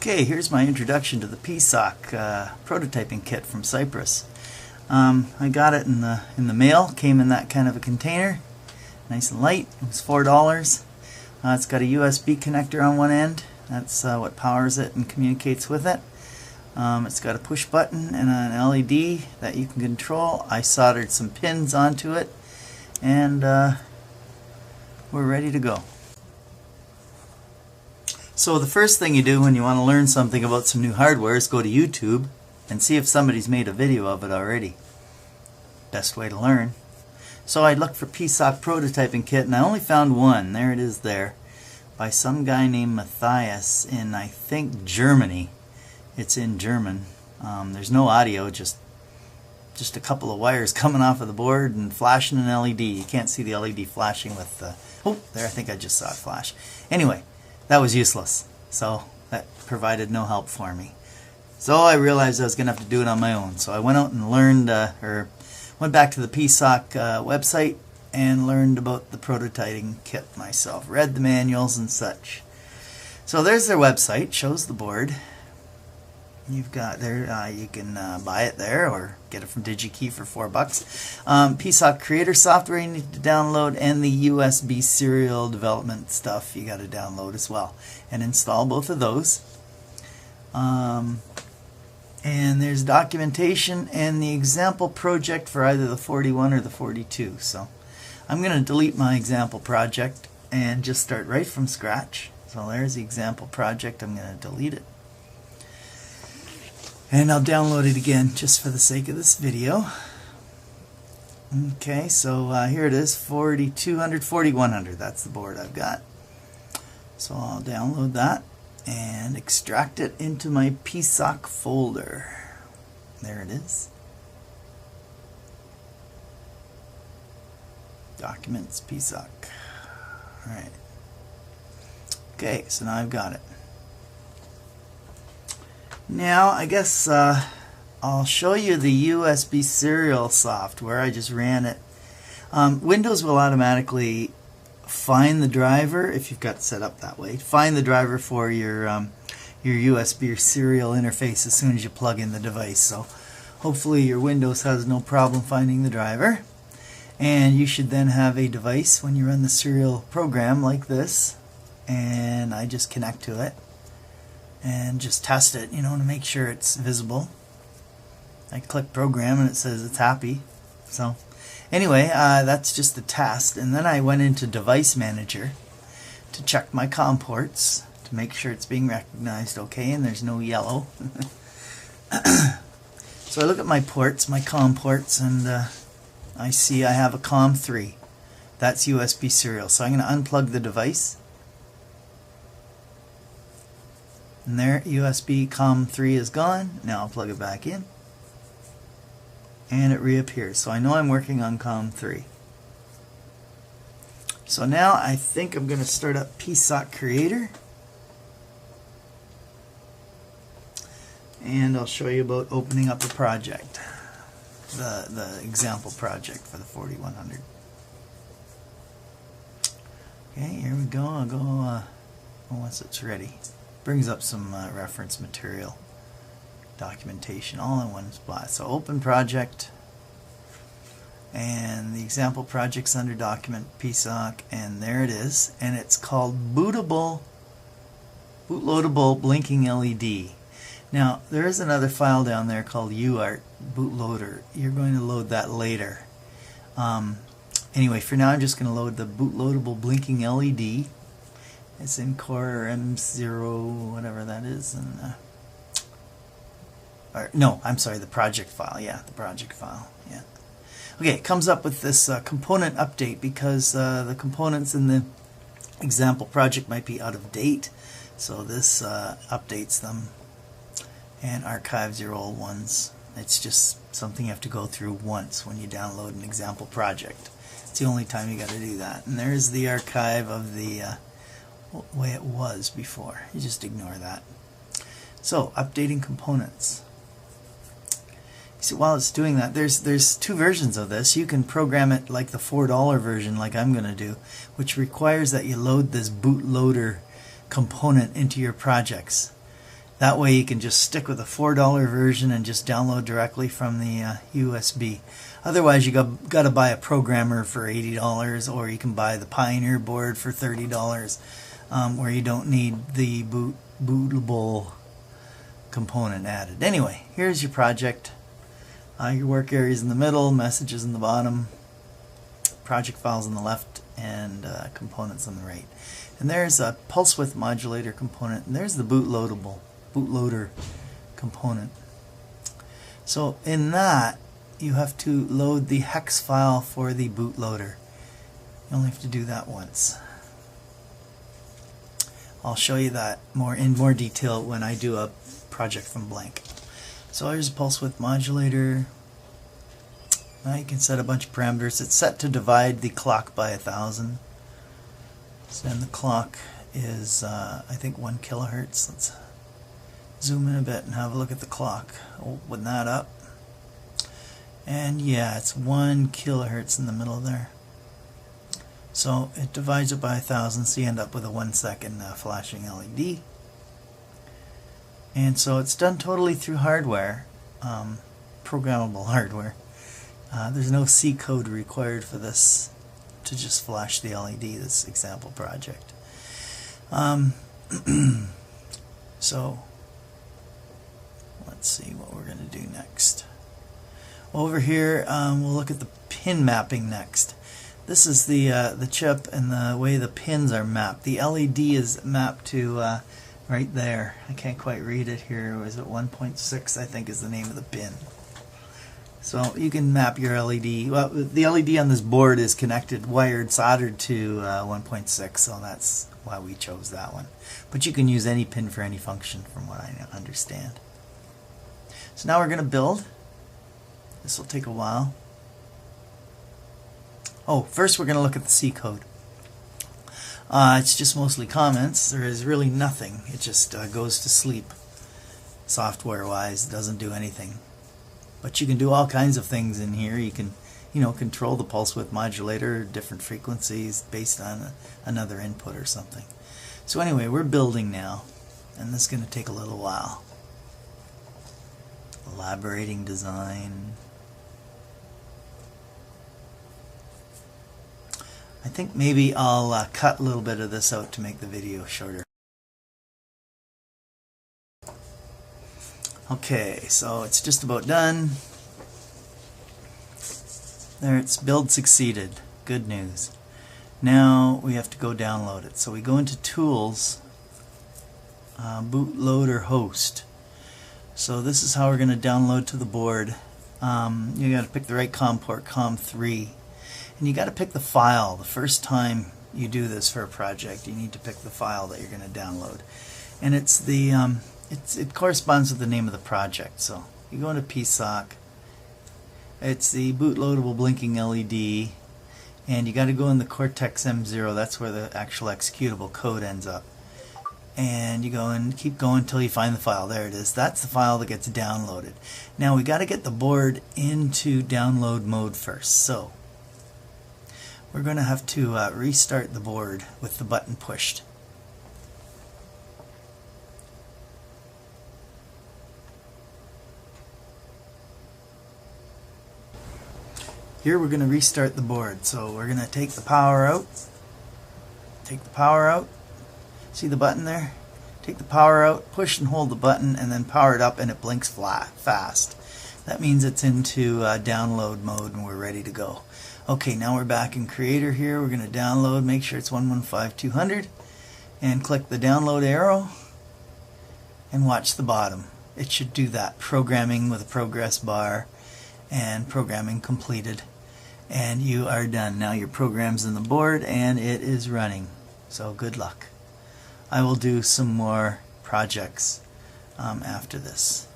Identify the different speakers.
Speaker 1: Okay, here's my introduction to the PSoC prototyping kit from Cypress. I got it in the mail. Came in that kind of a container, nice and light. It was $4. It's got a USB connector on one end. That's what powers it and communicates with it. It's got a push button and an LED that you can control. I soldered some pins onto it, and we're ready to go. So the first thing you do when you want to learn something about some new hardware is go to YouTube and see if somebody's made a video of it already. Best way to learn. So I looked for PSoC prototyping kit and I only found one. There it is there, by some guy named Matthias in, I think, Germany. It's in German. There's no audio, just a couple of wires coming off of the board and flashing an LED. You can't see the LED flashing with the... Oh, there, I think I just saw it flash. Anyway, that was useless. So that provided no help for me. So I realized I was going to have to do it on my own. So I went out and learned, went back to the PSoC website and learned about the prototyping kit myself. Read the manuals and such. So there's their website. Shows the board. You've got there, you can buy it there or get it from DigiKey for $4. PSoC Creator software you need to download, and the USB serial development stuff you got to download as well and install both of those. And there's documentation and the example project for either the 41 or the 42. So I'm going to delete my example project and just start right from scratch. So there's the example project. I'm going to delete it. And I'll download it again just for the sake of this video. Okay, so here it is, 4200, 4100. That's the board I've got. So I'll download that and extract it into my PSoC folder. There it is. Documents, PSoC. Alright. Okay, so now I've got it. Now, I guess I'll show you the USB serial software. I just ran it. Windows will automatically find the driver, if you've got it set up that way, find the driver for your USB serial interface as soon as you plug in the device. So hopefully your Windows has no problem finding the driver. And you should then have a device when you run the serial program like this. And I just connect to it and just test it, you know, to make sure it's visible. I click program and it says it's happy. So anyway, that's just the test. And then I went into device manager to check my COM ports to make sure it's being recognized okay and there's no yellow. So I look at my ports, my COM ports, and I see I have a COM3. That's USB serial. So I'm going to unplug the device. And there, USB COM3 is gone. Now I'll plug it back in. And it reappears. So I know I'm working on COM3. So now I think I'm going to start up PSoC Creator. And I'll show you about opening up a project. The example project for the 4100. Okay, here we go. I'll go once it's ready. Brings up some reference material, documentation, all in one spot. So open project, and the example project's under document PSoC, and there it is. And it's called bootloadable blinking LED. Now there is another file down there called UART bootloader. You're going to load that later. Anyway, for now I'm just going to load the bootloadable blinking LED. It's in Core M0, whatever that is, and no, I'm sorry, the project file. Yeah, the project file. Yeah. Okay, it comes up with this component update because the components in the example project might be out of date, so this updates them and archives your old ones. It's just something you have to go through once when you download an example project. It's the only time you got to do that. And there's the archive of the way it was before. You just ignore that. So updating components. See, while it's doing that, there's two versions of this. You can program it like the $4 version, like I'm going to do, which requires that you load this bootloader component into your projects. That way you can just stick with a $4 version and just download directly from the USB. Otherwise you got to buy a programmer for $80, or you can buy the Pioneer board for $30, where you don't need the bootable component added. Anyway, here's your project. Your work area is in the middle, messages in the bottom, project files on the left, and components on the right. And there's a pulse width modulator component, and there's the bootloader component. So in that, you have to load the hex file for the bootloader. You only have to do that once. I'll show you that in more detail when I do a project from blank. So here's a pulse width modulator. Now you can set a bunch of parameters. It's set to divide the clock by 1,000. So then the clock is I think 1 kilohertz. Let's zoom in a bit and have a look at the clock. Open that up. And yeah, it's 1 kilohertz in the middle there. So it divides it by 1,000, so you end up with a 1 second flashing LED. And so it's done totally through hardware, programmable hardware. There's no C code required for this to just flash the LED, this example project. So let's see what we're going to do next. Over here, we'll look at the pin mapping next. This is the chip and the way the pins are mapped. The LED is mapped to right there. I can't quite read it here. Was it 1.6? I think is the name of the pin. So you can map your LED. Well, the LED on this board is connected, wired, soldered to 1.6, so that's why we chose that one. But you can use any pin for any function, from what I understand. So now we're going to build. This will take a while. Oh, first we're going to look at the C code. It's just mostly comments. There is really nothing. It just goes to sleep. Software-wise, it doesn't do anything. But you can do all kinds of things in here. You can, control the pulse width modulator, different frequencies based on another input or something. So anyway, we're building now, and this is going to take a little while. Elaborating design. I think maybe I'll cut a little bit of this out to make the video shorter. Okay, so it's just about done. There, it's build succeeded. Good news. Now we have to go download it. So we go into Tools, Bootloader Host. So this is how we're going to download to the board. You got to pick the right COM port, COM3. And you got to pick the file. The first time you do this for a project, you need to pick the file that you're going to download. And it's the it corresponds with the name of the project. So you go into PSoC. It's the bootloadable blinking LED, and you got to go in the Cortex M0. That's where the actual executable code ends up. And you go and keep going until you find the file. There it is. That's the file that gets downloaded. Now we got to get the board into download mode first. So we're going to have to restart the board with the button pushed. Here we're going to restart the board. So we're going to take the power out. Take the power out. See the button there? Take the power out, push and hold the button, and then power it up, and it blinks fast. That means it's into download mode and we're ready to go. Okay, now we're back in Creator here. We're going to download, make sure it's 115200, and click the download arrow and watch the bottom. It should do that. Programming with a progress bar and programming completed. And you are done. Now your program's in the board and it is running. So good luck. I will do some more projects after this.